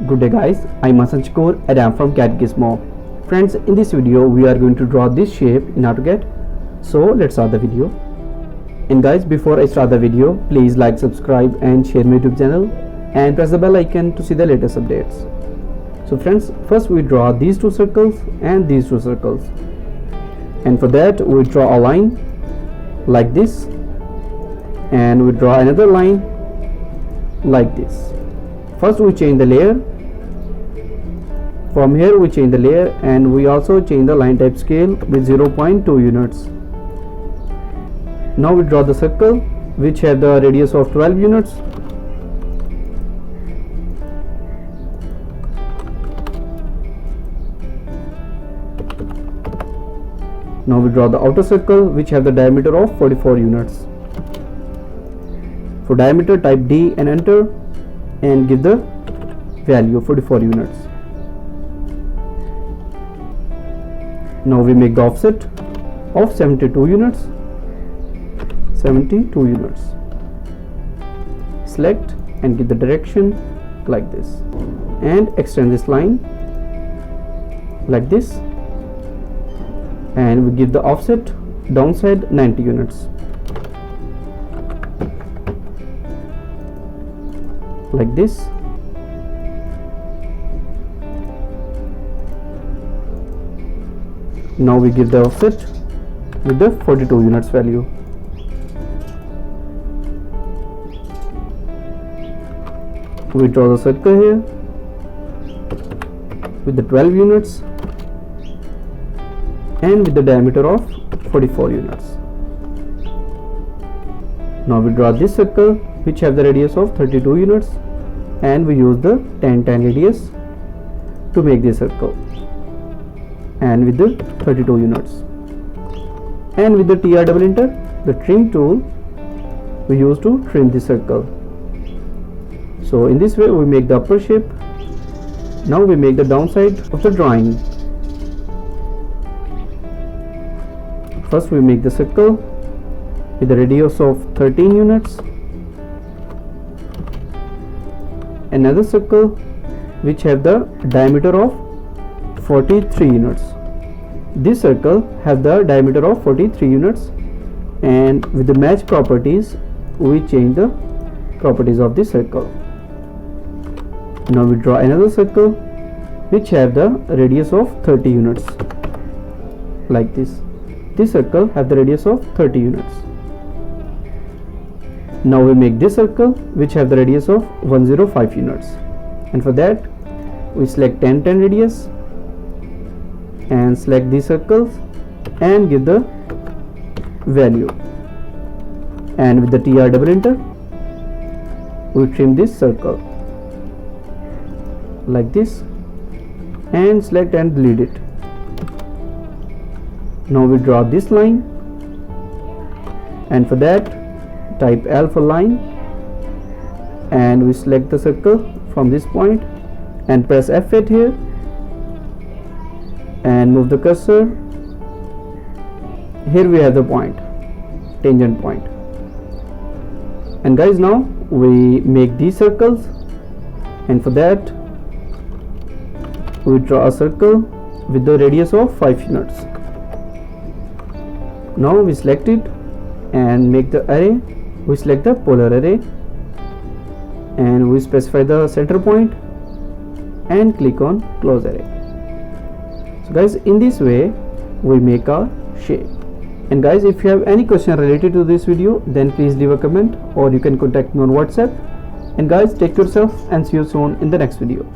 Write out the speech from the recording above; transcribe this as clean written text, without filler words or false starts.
Good day guys, I'm Asanchkor and I'm from Cad Gizmo. Friends, in this video we are going to draw this shape in AutoCAD. So let's start the video. And guys, before I start the video, please like, subscribe and share my YouTube channel and press the bell icon to see the latest updates. So friends, first we draw these two circles and these two circles. And for that we draw a line like this and we draw another line like this. First we change the layer. From here we change the layer and we also change the line type scale with 0.2 units. Now we draw the circle which have the radius of 12 units. Now we draw the outer circle which have the diameter of 44 units. For diameter, type D and enter and give the value 44 units. Now we make the offset of 72 units. 72 units. Select and give the direction like this and extend this line like this, and we give the offset downside 90 units like this. Now we give the offset with the 42 units value. We draw the circle here with the 12 units and with the diameter of 44 units. Now we draw this circle which have the radius of 32 units and we use the 10-10 radius to make this circle, and with the 32 units. And with the TR double enter, the trim tool, we use to trim the circle. So in this way we make the upper shape. Now we make the downside of the drawing. First we make the circle with the radius of 13 units. Another circle which have the diameter of 43 units. This circle have the diameter of 43 units, and with the match properties we change the properties of this circle. Now we draw another circle which have the radius of 30 units like this. This circle have the radius of 30 units. Now we make this circle which have the radius of 105 units, and for that we select 10-10 radius and select these circles and give the value, and with the TR double enter we trim this circle like this and select and delete it. Now we draw this line, and for that type L for line, and we select the circle from this point and press F8 here and move the cursor. Here we have the point, tangent point. And guys, now we make these circles, and for that we draw a circle with the radius of 5 units. Now we select it and make the array. We select the polar array and we specify the center point and click on close array. So guys, in this way we make our shape. And guys, if you have any question related to this video, then please leave a comment or you can contact me on WhatsApp. And guys, take care of yourself and see you soon in the next video.